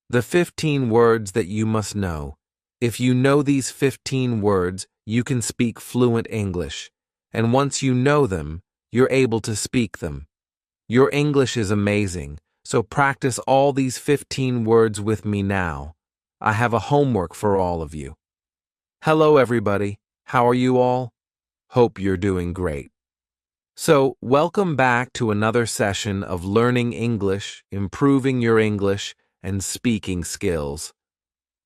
The 15 words that you must know. If you know these 15 words, you can speak fluent English. And once you know them, you're able to speak them. Your English is amazing, so practice all these 15 words with me now. I have a homework for all of you. Hello, everybody. How are you all? Hope you're doing great. So, welcome back to another session of learning English, improving your English, and speaking skills.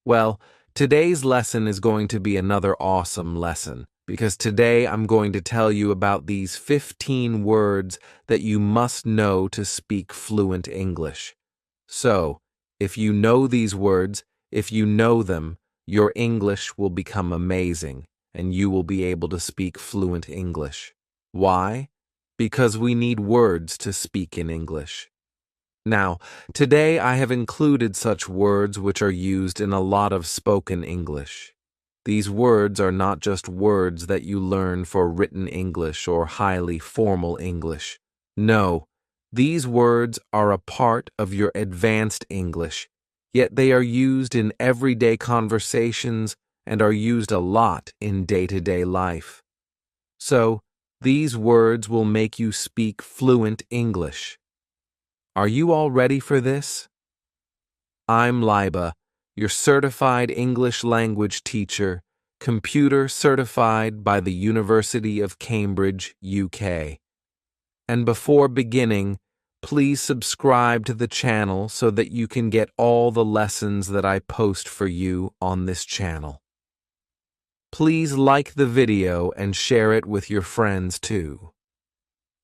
Well, today's lesson is going to be another awesome lesson, because today I'm going to tell you about these 15 words that you must know to speak fluent English. So, if you know these words, if you know them, your English will become amazing, and you will be able to speak fluent English. Why? Because we need words to speak in English. Now, today I have included such words which are used in a lot of spoken English. These words are not just words that you learn for written English or highly formal English. No, these words are a part of your advanced English, yet they are used in everyday conversations and are used a lot in day-to-day life. So, these words will make you speak fluent English. Are you all ready for this? I'm Liba, your certified English language teacher, computer certified by the University of Cambridge, UK. And before beginning, please subscribe to the channel so that you can get all the lessons that I post for you on this channel. Please like the video and share it with your friends too.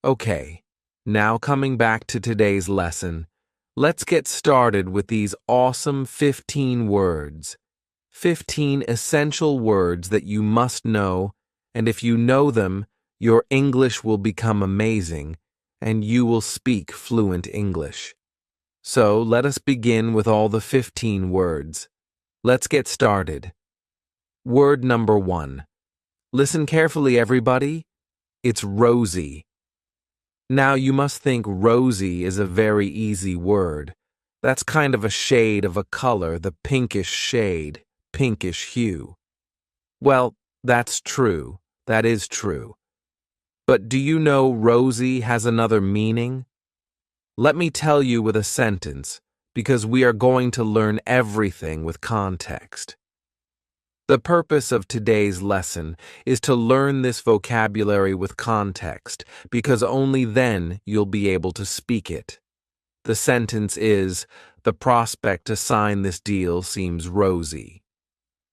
Okay, now coming back to today's lesson, let's get started with these awesome 15 words. 15 essential words that you must know, and if you know them, your English will become amazing, and you will speak fluent English. So let us begin with all the 15 words. Let's get started. Word number 1. Listen carefully, everybody. It's rosy. Now you must think rosy is a very easy word. That's kind of a shade of a color, the pinkish shade, pinkish hue. Well, that's true. That is true. But do you know rosy has another meaning? Let me tell you with a sentence, because we are going to learn everything with context. The purpose of today's lesson is to learn this vocabulary with context, because only then you'll be able to speak it. The sentence is, the prospect to sign this deal seems rosy.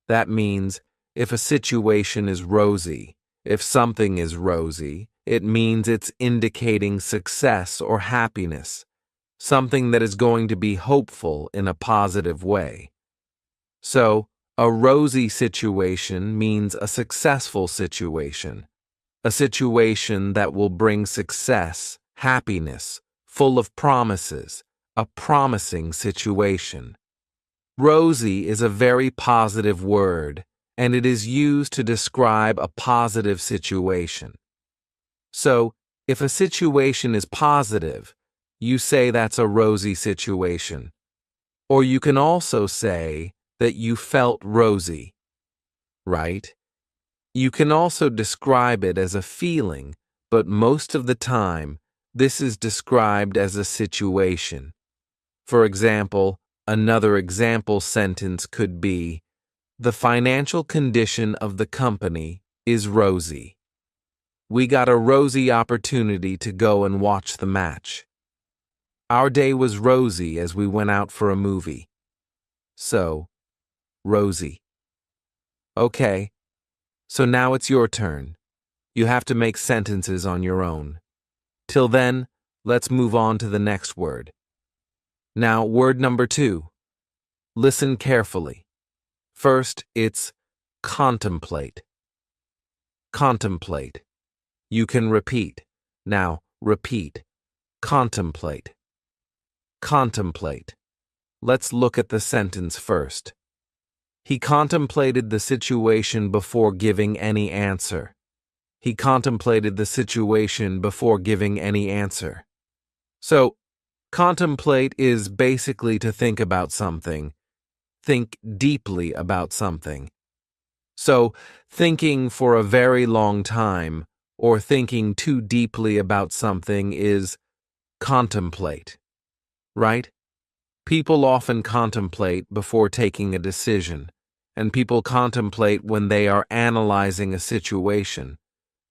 That means, if a situation is rosy, if something is rosy, it means it's indicating success or happiness, something that is going to be hopeful in a positive way. So, a rosy situation means a successful situation, a situation that will bring success, happiness, full of promises, a promising situation. Rosy is a very positive word, and it is used to describe a positive situation. So, if a situation is positive, you say that's a rosy situation. Or you can also say that you felt rosy, right? You can also describe it as a feeling, but most of the time, this is described as a situation. For example, another example sentence could be, the financial condition of the company is rosy. We got a rosy opportunity to go and watch the match. Our day was rosy as we went out for a movie. So, rosy. Okay, so now it's your turn. You have to make sentences on your own. Till then, let's move on to the next word. Now, word number 2. Listen carefully. First, it's contemplate. Contemplate. You can repeat. Now, repeat. Contemplate. Contemplate. Let's look at the sentence first. He contemplated the situation before giving any answer. He contemplated the situation before giving any answer. So, Contemplate is basically to think about something, think deeply about something. So, thinking for a very long time or thinking too deeply about something is contemplate, right? People often contemplate before taking a decision, and people contemplate when they are analyzing a situation.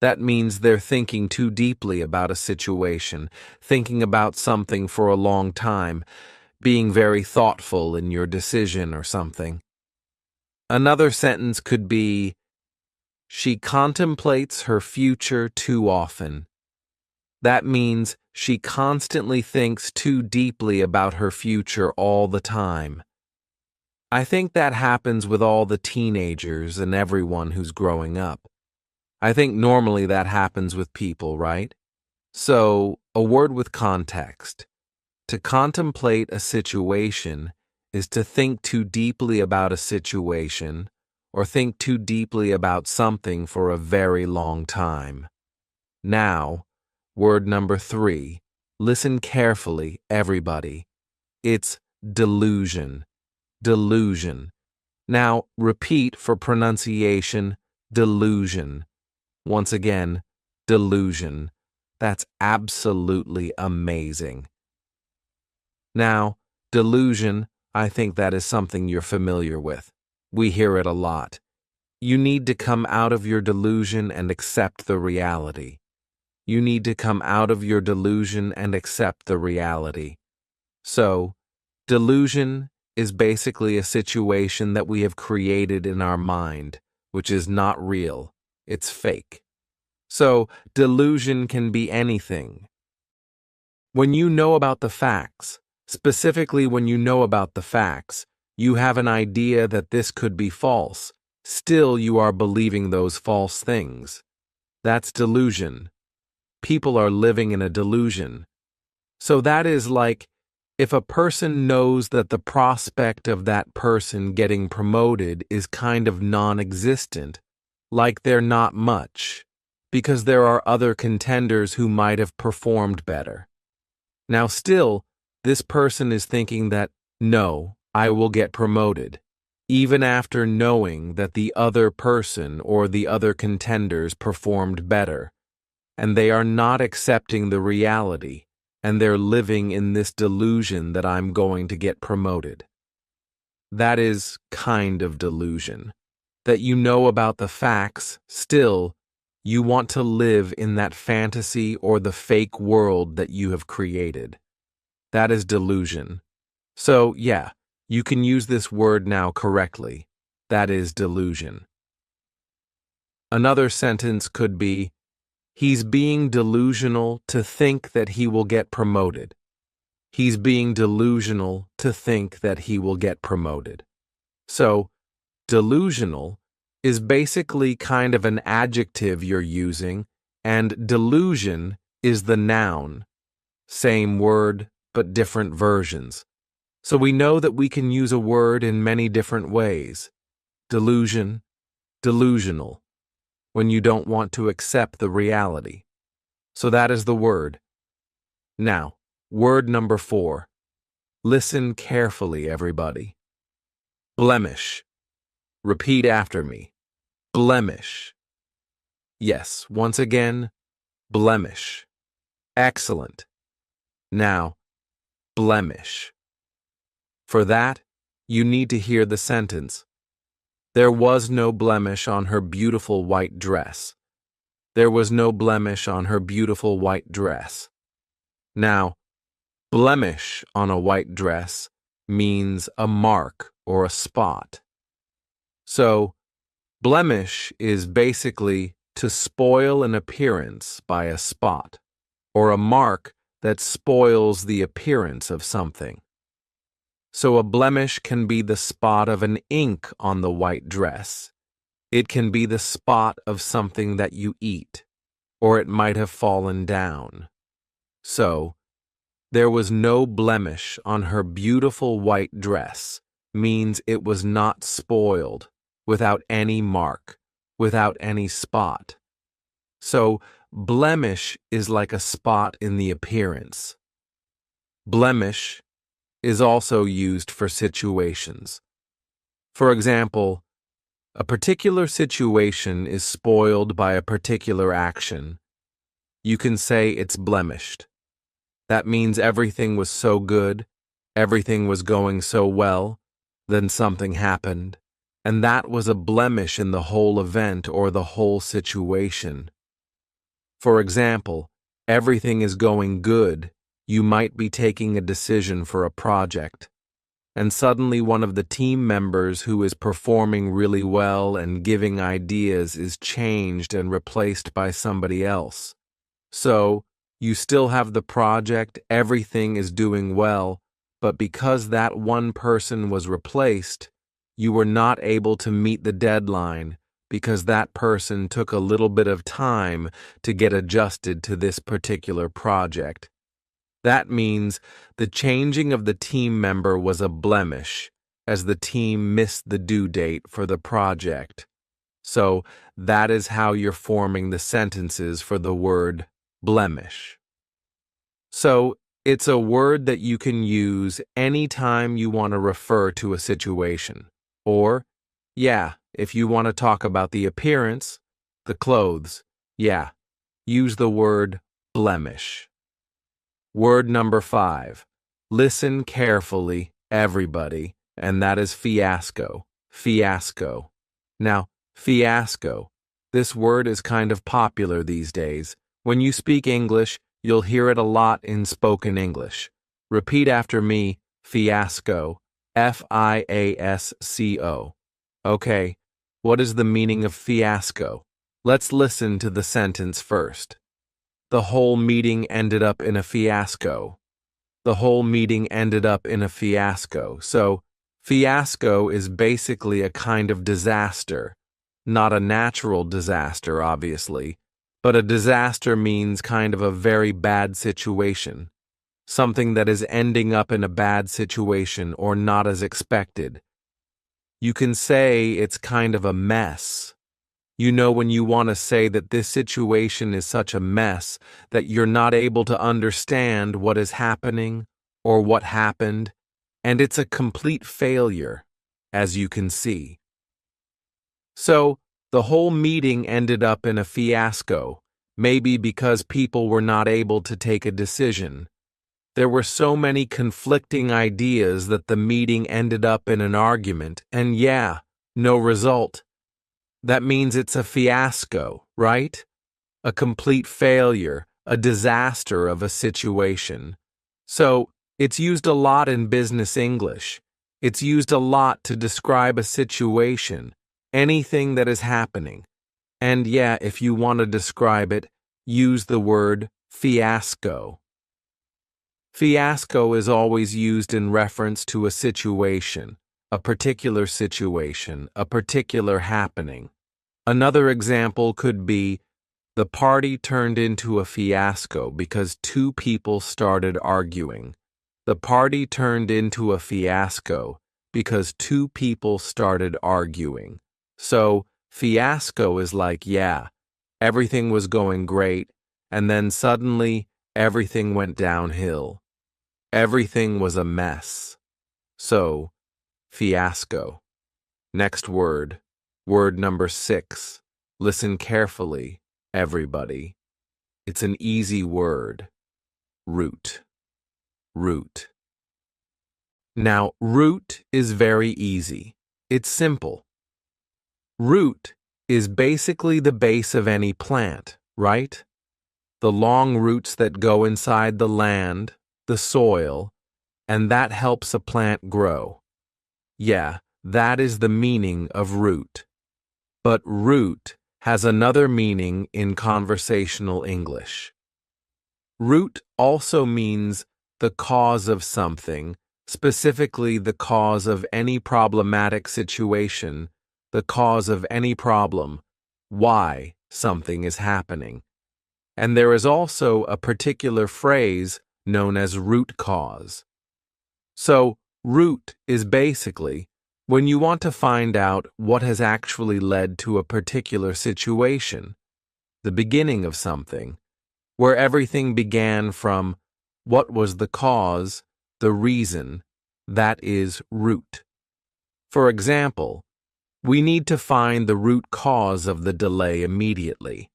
That means they're thinking too deeply about a situation, thinking about something for a long time, being very thoughtful in your decision or something. Another sentence could be, she contemplates her future too often. That means she constantly thinks too deeply about her future all the time. I think that happens with all the teenagers and everyone who's growing up. I think normally that happens with people, right? So, a word with context. To contemplate a situation is to think too deeply about a situation or think too deeply about something for a very long time. Now, word number 3. Listen carefully, everybody. It's delusion. Delusion. Now, repeat for pronunciation, delusion. Once again, delusion. That's absolutely amazing. Now, delusion, I think that is something you're familiar with. We hear it a lot. You need to come out of your delusion and accept the reality. You need to come out of your delusion and accept the reality. So, delusion is basically a situation that we have created in our mind, which is not real. It's fake. So, delusion can be anything. When you know about the facts, specifically when you know about the facts, you have an idea that this could be false. Still, you are believing those false things. That's delusion. People are living in a delusion. So that is like, if a person knows that the prospect of that person getting promoted is kind of non-existent, like they're not much, because there are other contenders who might have performed better. Now still, this person is thinking that, no, I will get promoted, even after knowing that the other person or the other contenders performed better, and they are not accepting the reality, and they're living in this delusion that I'm going to get promoted. That is kind of delusion. That you know about the facts, still, you want to live in that fantasy or the fake world that you have created. That is delusion. So, yeah, you can use this word now correctly. That is delusion. Another sentence could be, he's being delusional to think that he will get promoted. He's being delusional to think that he will get promoted. So, delusional is basically kind of an adjective you're using, and delusion is the noun. Same word, but different versions. So we know that we can use a word in many different ways. Delusion, delusional, when you don't want to accept the reality. So that is the word. Now, word number 4. Listen carefully, everybody. Blemish. Repeat after me. Blemish. Yes, once again, blemish. Excellent. Now, blemish. For that, you need to hear the sentence. There was no blemish on her beautiful white dress. There was no blemish on her beautiful white dress. Now, blemish on a white dress means a mark or a spot. So, blemish is basically to spoil an appearance by a spot, or a mark that spoils the appearance of something. So a blemish can be the spot of an ink on the white dress. It can be the spot of something that you eat, or it might have fallen down. So, there was no blemish on her beautiful white dress means it was not spoiled, without any mark, without any spot. So, blemish is like a spot in the appearance. Blemish is also used for situations. For example, a particular situation is spoiled by a particular action. You can say it's blemished. That means everything was so good, everything was going so well, then something happened, and that was a blemish in the whole event or the whole situation. For example, everything is going good. You might be taking a decision for a project, and suddenly one of the team members who is performing really well and giving ideas is changed and replaced by somebody else. So, you still have the project, everything is doing well, but because that one person was replaced, you were not able to meet the deadline because that person took a little bit of time to get adjusted to this particular project. That means the changing of the team member was a blemish, as the team missed the due date for the project. So that is how you're forming the sentences for the word blemish. So it's a word that you can use anytime you want to refer to a situation. Or, yeah, if you want to talk about the appearance, the clothes, yeah, use the word blemish. Word number 5. Listen carefully, everybody, and that is fiasco. Fiasco. Now, fiasco. This word is kind of popular these days. When you speak English, you'll hear it a lot in spoken English. Repeat after me, fiasco. F-I-A-S-C-O. Okay, what is the meaning of fiasco? Let's listen to the sentence first. The whole meeting ended up in a fiasco. The whole meeting ended up in a fiasco. So, fiasco is basically a kind of disaster. Not a natural disaster, obviously, but a disaster means kind of a very bad situation. Something that is ending up in a bad situation or not as expected. You can say it's kind of a mess. You know when you want to say that this situation is such a mess that you're not able to understand what is happening or what happened, and it's a complete failure, as you can see. So, the whole meeting ended up in a fiasco, maybe because people were not able to take a decision. There were so many conflicting ideas that the meeting ended up in an argument, and yeah, no result. That means it's a fiasco, right? A complete failure, a disaster of a situation. So, it's used a lot in business English. It's used a lot to describe a situation, anything that is happening. And yeah, if you want to describe it, use the word fiasco. Fiasco is always used in reference to a situation, a particular happening. Another example could be, the party turned into a fiasco because two people started arguing. The party turned into a fiasco because two people started arguing. So, fiasco is like, yeah, everything was going great, and then suddenly everything went downhill. Everything was a mess. So, fiasco. Next word. Word number 6. Listen carefully, everybody. It's an easy word. Root. Root. Now, root is very easy. It's simple. Root is basically the base of any plant, right? The long roots that go inside the land, the soil, and that helps a plant grow. Yeah, that is the meaning of root. But root has another meaning in conversational English. Root also means the cause of something, specifically the cause of any problematic situation, the cause of any problem, why something is happening. And there is also a particular phrase known as root cause. So, root is basically when you want to find out what has actually led to a particular situation, the beginning of something, where everything began from What was the cause, the reason? That is root. For example, we need to find the root cause of the delay immediately.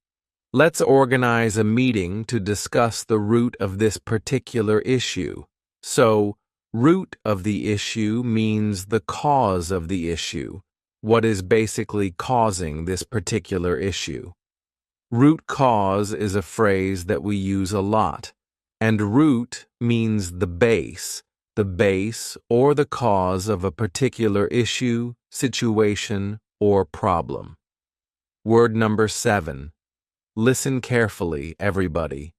Let's organize a meeting to discuss the root of this particular issue. So, root of the issue means the cause of the issue, what is basically causing this particular issue. Root cause is a phrase that we use a lot, and root means the base or the cause of a particular issue, situation, or problem. Word number 7. Listen carefully, everybody.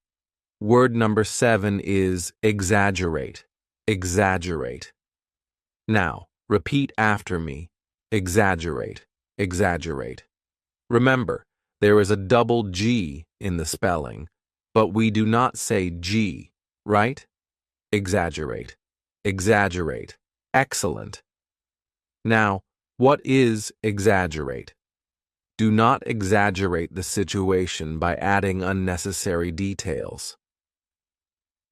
Word number 7 is exaggerate. Exaggerate. Now, repeat after me. Exaggerate. Exaggerate. Remember, there is a double G in the spelling, but we do not say G, right? Exaggerate. Exaggerate. Excellent. Now, what is exaggerate? Do not exaggerate the situation by adding unnecessary details.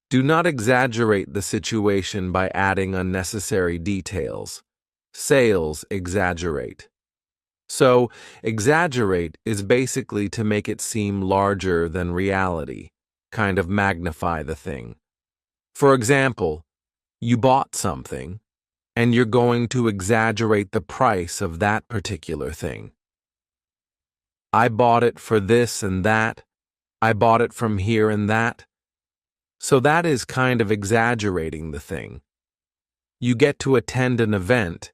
Do not exaggerate the situation by adding unnecessary details. Sales exaggerate. So, exaggerate is basically to make it seem larger than reality, kind of magnify the thing. For example, you bought something, and you're going to exaggerate the price of that particular thing. I bought it for this and that. I bought it from here and that. So that is kind of exaggerating the thing. You get to attend an event,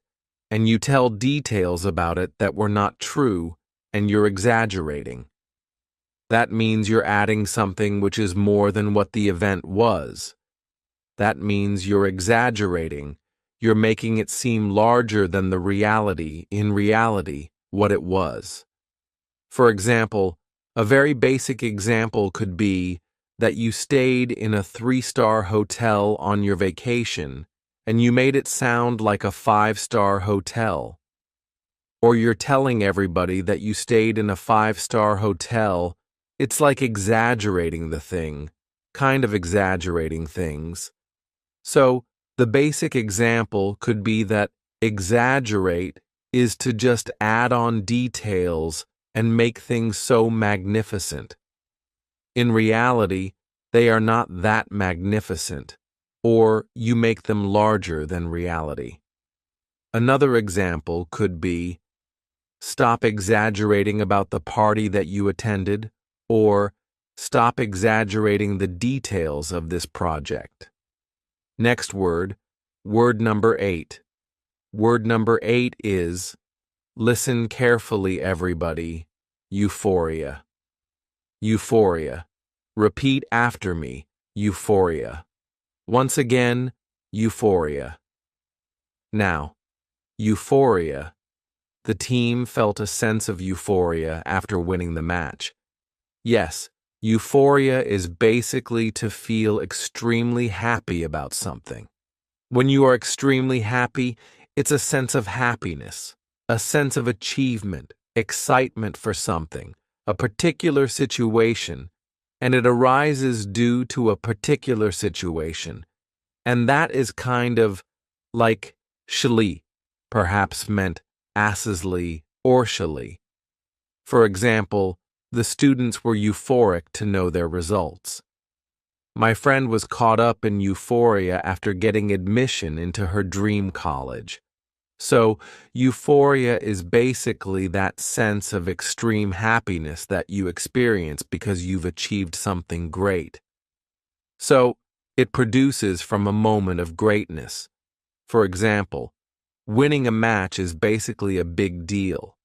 and you tell details about it that were not true, and you're exaggerating. That means you're adding something which is more than what the event was. That means you're exaggerating. You're making it seem larger than the reality, in reality, what it was. For example, a very basic example could be that you stayed in a 3-star hotel on your vacation and you made it sound like a 5-star hotel. Or you're telling everybody that you stayed in a 5-star hotel. It's like exaggerating the thing, kind of exaggerating things. So, the basic example could be that exaggerate is to just add on details and make things so magnificent. In reality, they are not that magnificent, or you make them larger than reality. Another example could be, stop exaggerating about the party that you attended, or stop exaggerating the details of this project. Next word, word number 8. Word number 8 is, listen carefully, everybody, euphoria. Euphoria. Repeat after me, euphoria. Once again, euphoria. Now, euphoria. The team felt a sense of euphoria after winning the match. Yes, euphoria is basically to feel extremely happy about something. When you are extremely happy, it's a sense of happiness, a sense of achievement, excitement for something, a particular situation, and it arises due to a particular situation. And that is kind of like shli, perhaps meant assesly or shali. For example, the students were euphoric to know their results. My friend was caught up in euphoria after getting admission into her dream college. So, euphoria is basically that sense of extreme happiness that you experience because you've achieved something great. So, it produces from a moment of greatness. For example, winning a match is basically a big deal.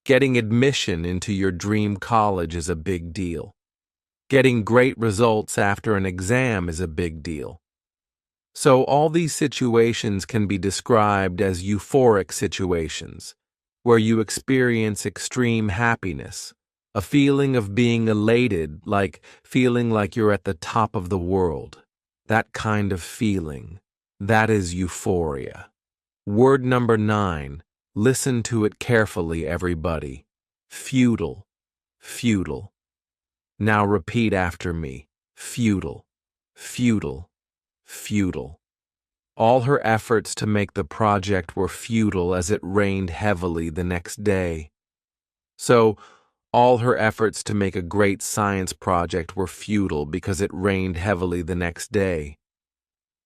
Getting admission into your dream college is a big deal. Getting great results after an exam is a big deal. So all these situations can be described as euphoric situations, where you experience extreme happiness, a feeling of being elated, like feeling like you're at the top of the world. That kind of feeling, that is euphoria. Word number 9, listen to it carefully, everybody. Futile, futile. Now repeat after me. Futile, futile. Futile. All her efforts to make the project were futile as it rained heavily the next day. So, all her efforts to make a great science project were futile because it rained heavily the next day.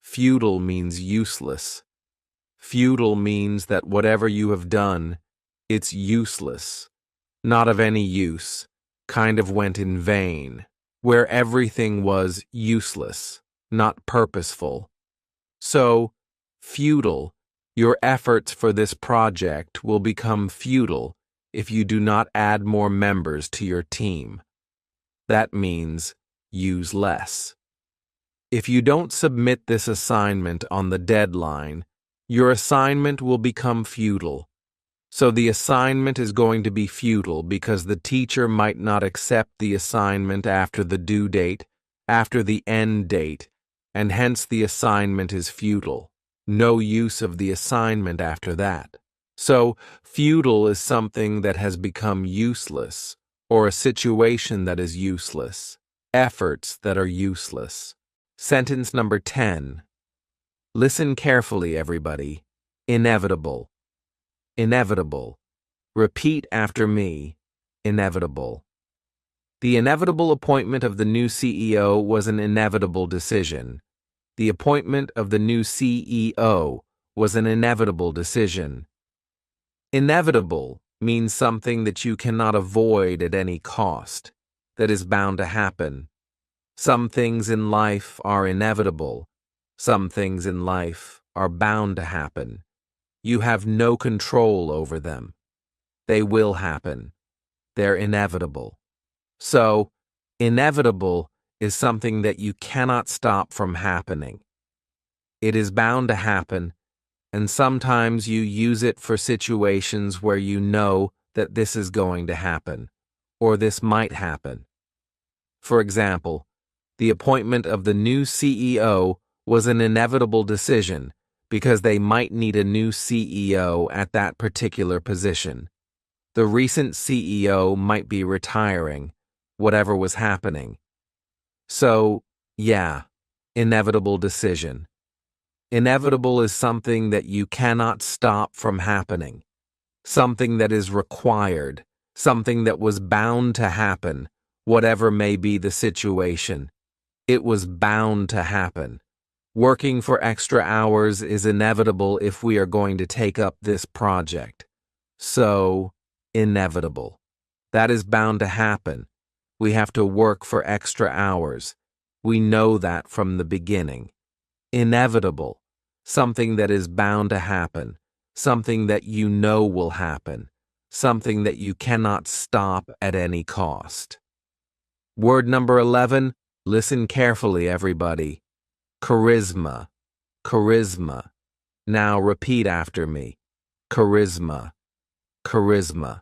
Futile means useless. Futile means that whatever you have done, it's useless, not of any use, kind of went in vain, where everything was useless, not purposeful. So, futile, your efforts for this project will become futile if you do not add more members to your team. That means use less. If you don't submit this assignment on the deadline, your assignment will become futile. So the assignment is going to be futile because the teacher might not accept the assignment after the due date, after the end date, and hence the assignment is futile. No use of the assignment after that. So, futile is something that has become useless, or a situation that is useless, efforts that are useless. Sentence number 10. Listen carefully, everybody. Inevitable. Inevitable. Repeat after me. Inevitable. The inevitable appointment of the new CEO was an inevitable decision. The appointment of the new CEO was an inevitable decision. Inevitable means something that you cannot avoid at any cost, that is bound to happen. Some things in life are inevitable. Some things in life are bound to happen. You have no control over them. They will happen. They're inevitable. So, inevitable is something that you cannot stop from happening. It is bound to happen, and sometimes you use it for situations where you know that this is going to happen, or this might happen. For example, the appointment of the new CEO was an inevitable decision because they might need a new CEO at that particular position. The recent CEO might be retiring, whatever was happening. So, yeah, inevitable decision. Inevitable is something that you cannot stop from happening, something that is required, something that was bound to happen, whatever may be the situation. It was bound to happen. Working for extra hours is inevitable if we are going to take up this project. So, inevitable. That is bound to happen. We have to work for extra hours. We know that from the beginning. Inevitable. Something that is bound to happen. Something that you know will happen. Something that you cannot stop at any cost. Word number 11. Listen carefully, everybody. Charisma. Charisma. Now repeat after me. Charisma. Charisma.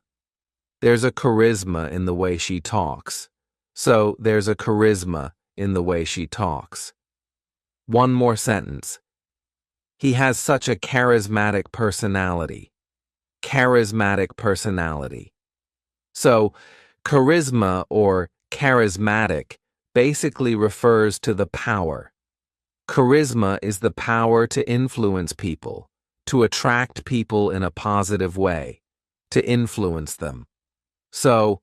There's a charisma in the way she talks. So there's a charisma in the way she talks. One more sentence. He has such a charismatic personality. Charismatic personality. So, charisma or charismatic basically refers to the power. Charisma is the power to influence people, to attract people in a positive way, to influence them. So,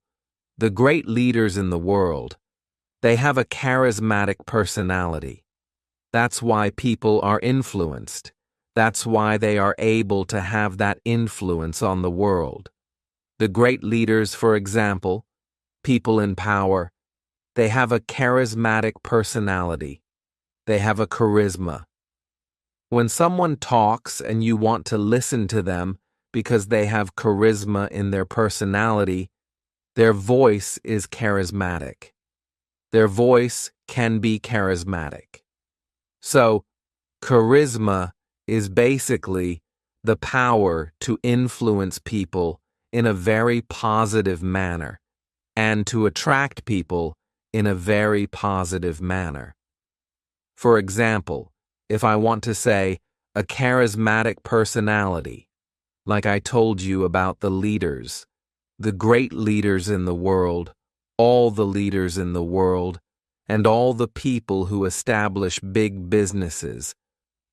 the great leaders in the world, they have a charismatic personality. That's why people are influenced. That's why they are able to have that influence on the world. The great leaders, for example, people in power, they have a charismatic personality. They have a charisma. When someone talks and you want to listen to them because they have charisma in their personality, their voice is charismatic. Their voice can be charismatic. So, charisma is basically the power to influence people in a very positive manner and to attract people in a very positive manner. For example, if I want to say a charismatic personality, like I told you about the leaders, the great leaders in the world, all the leaders in the world, and all the people who establish big businesses.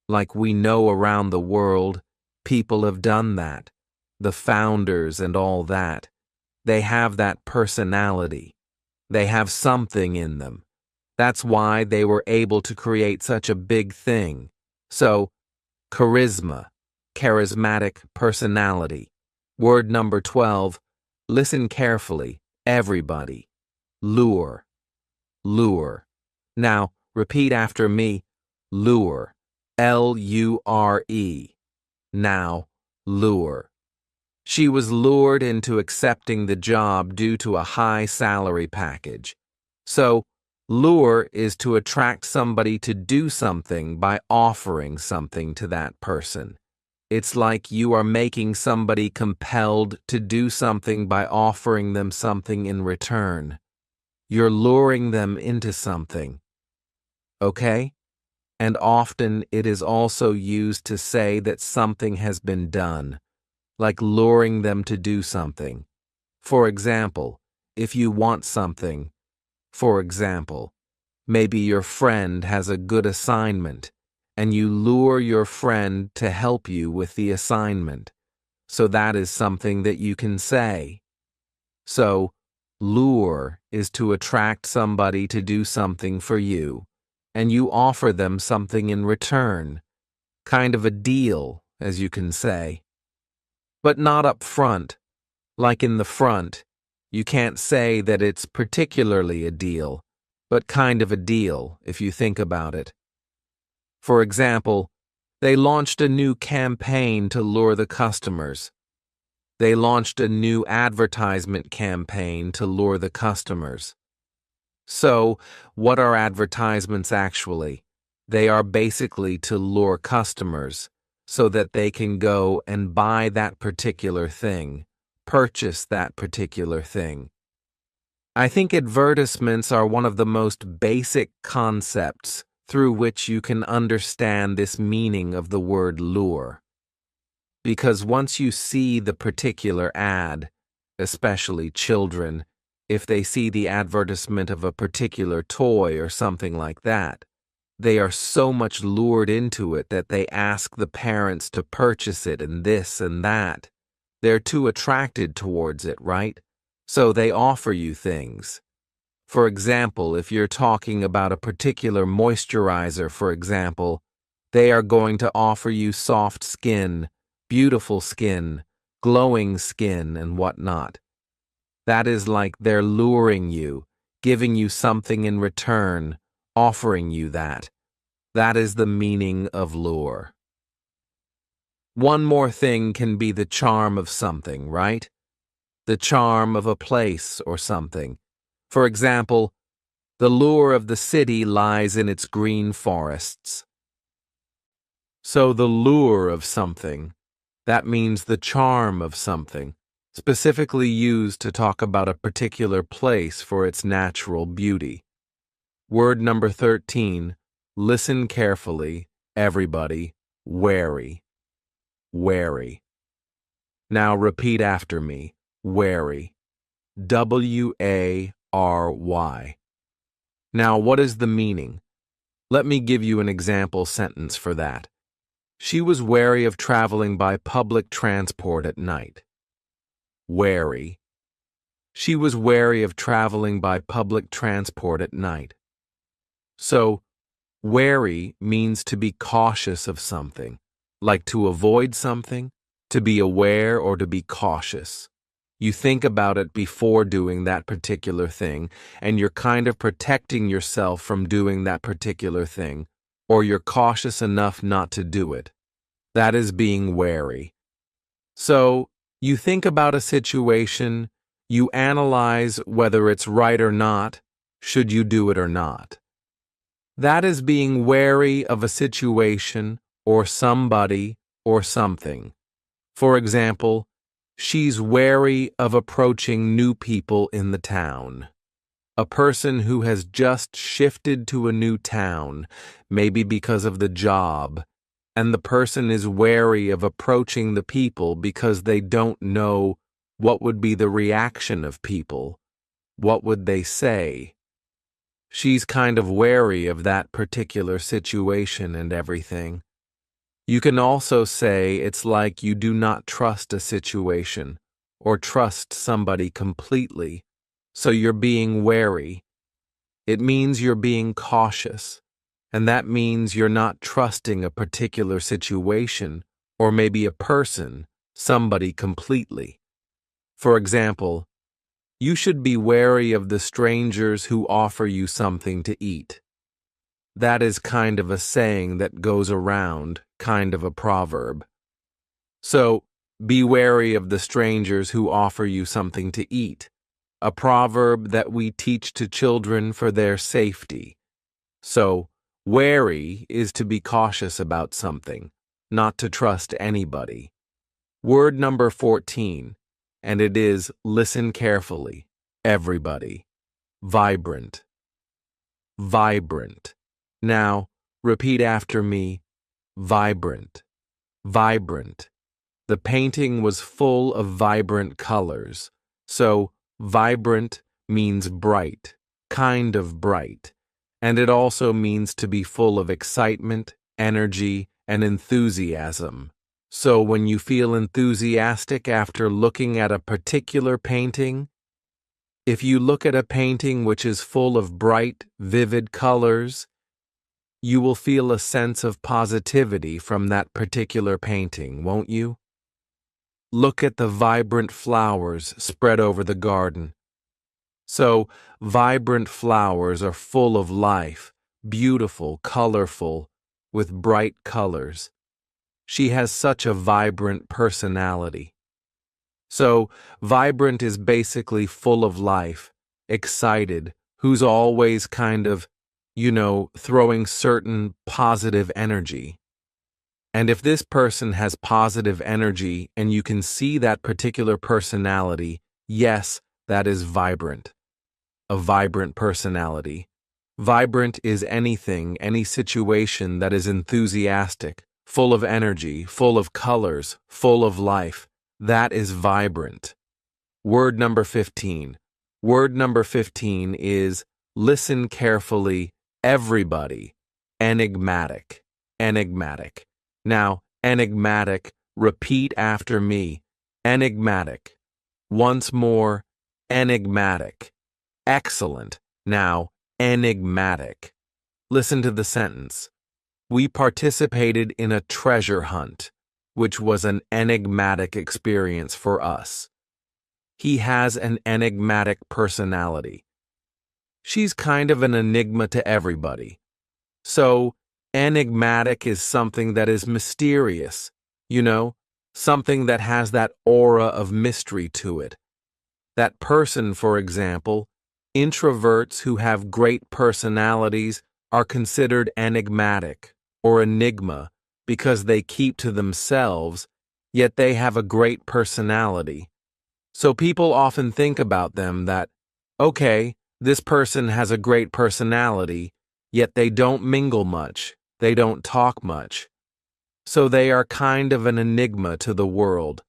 Like we know around the world, people have done that. The founders and all that. They have that personality. They have something in them. That's why they were able to create such a big thing. So, charisma, charismatic personality. Word number 12, listen carefully, everybody. Lure, lure. Now, repeat after me, lure, L-U-R-E. Now, lure. She was lured into accepting the job due to a high salary package. So, lure is to attract somebody to do something by offering something to that person. It's like you are making somebody compelled to do something by offering them something in return. You're luring them into something. Okay? And often it is also used to say that something has been done, like luring them to do something. For example, if you want something, for example, maybe your friend has a good assignment, and you lure your friend to help you with the assignment. So that is something that you can say. So, lure is to attract somebody to do something for you, and you offer them something in return. Kind of a deal, as you can say. But not up front. Like in the front, you can't say that it's particularly a deal, but kind of a deal if you think about it. For example, they launched a new campaign to lure the customers. They launched a new advertisement campaign to lure the customers. So, what are advertisements actually? They are basically to lure customers so that they can go and buy that particular thing, purchase that particular thing. I think advertisements are one of the most basic concepts through which you can understand this meaning of the word lure. Because once you see the particular ad, especially children, if they see the advertisement of a particular toy or something like that, they are so much lured into it that they ask the parents to purchase it and this and that. They're too attracted towards it, right? So they offer you things. For example, if you're talking about a particular moisturizer, for example, they are going to offer you soft skin, beautiful skin, glowing skin, and whatnot. That is like they're luring you, giving you something in return, offering you that. That is the meaning of lure. One more thing can be the charm of something, right? The charm of a place or something. For example, the lure of the city lies in its green forests. So the lure of something, that means the charm of something, specifically used to talk about a particular place for its natural beauty. Word number 13, listen carefully, everybody, wary. Wary. Now repeat after me, wary. W-A-R-Y. Now what is the meaning? Let me give you an example sentence for that. She was wary of traveling by public transport at night. Wary. She was wary of traveling by public transport at night. So, wary means to be cautious of something, like to avoid something, to be aware or to be cautious. You think about it before doing that particular thing, and you're kind of protecting yourself from doing that particular thing, or you're cautious enough not to do it. That is being wary. So, you think about a situation, you analyze whether it's right or not, should you do it or not. That is being wary of a situation, or somebody, or something. For example, she's wary of approaching new people in the town. A person who has just shifted to a new town, maybe because of the job, and the person is wary of approaching the people because they don't know what would be the reaction of people. What would they say? She's kind of wary of that particular situation and everything. You can also say it's like you do not trust a situation or trust somebody completely, so you're being wary. It means you're being cautious, and that means you're not trusting a particular situation or maybe a person, somebody completely. For example, you should be wary of the strangers who offer you something to eat. That is kind of a saying that goes around, kind of a proverb. So, be wary of the strangers who offer you something to eat, a proverb that we teach to children for their safety. So, wary is to be cautious about something, not to trust anybody. Word number 14, and it is listen carefully, everybody. Vibrant. Vibrant. Now, repeat after me. Vibrant. Vibrant. The painting was full of vibrant colors, so vibrant means bright, kind of bright, and it also means to be full of excitement, energy, and enthusiasm. So when you feel enthusiastic after looking at a particular painting, if you look at a painting which is full of bright, vivid colors, you will feel a sense of positivity from that particular painting, won't you? Look at the vibrant flowers spread over the garden. So, vibrant flowers are full of life, beautiful, colorful, with bright colors. She has such a vibrant personality. So, vibrant is basically full of life, excited, who's always kind of, throwing certain positive energy. And if this person has positive energy and you can see that particular personality, yes, that is vibrant. A vibrant personality. Vibrant is anything, any situation that is enthusiastic, full of energy, full of colors, full of life. That is vibrant. Word number 15. Word number 15 is listen carefully, everybody. Enigmatic. Enigmatic. Now, enigmatic, repeat after me. Enigmatic. Once more, enigmatic. Excellent. Now, enigmatic. Listen to the sentence. We participated in a treasure hunt, which was an enigmatic experience for us. He has an enigmatic personality. She's kind of an enigma to everybody. So, enigmatic is something that is mysterious, something that has that aura of mystery to it. That person, for example, introverts who have great personalities are considered enigmatic or enigma because they keep to themselves, yet they have a great personality. So people often think about them that, okay, this person has a great personality, yet they don't mingle much, they don't talk much. So they are kind of an enigma to the world.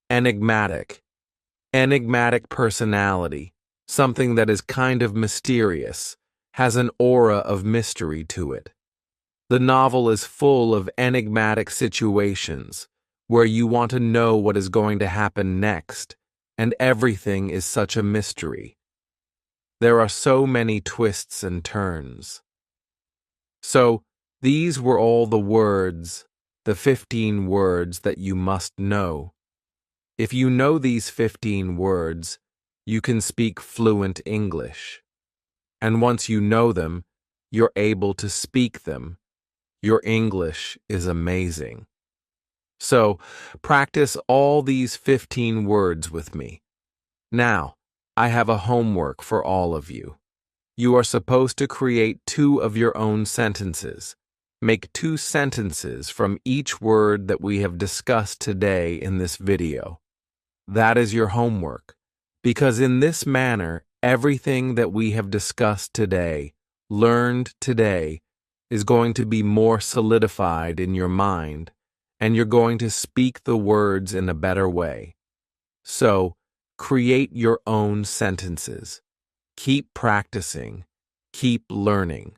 Enigmatic. Enigmatic personality, something that is kind of mysterious, has an aura of mystery to it. The novel is full of enigmatic situations where you want to know what is going to happen next, and everything is such a mystery. There are so many twists and turns. So, these were all the words, the 15 words that you must know. If you know these 15 words, you can speak fluent English. And once you know them, you're able to speak them. Your English is amazing. So, practice all these 15 words with me. Now, I have a homework for all of you. You are supposed to create 2 of your own sentences. Make 2 sentences from each word that we have discussed today in this video. That is your homework, because in this manner, everything that we have discussed today, learned today, is going to be more solidified in your mind, and you're going to speak the words in a better way. So, create your own sentences. Keep practicing, Keep learning.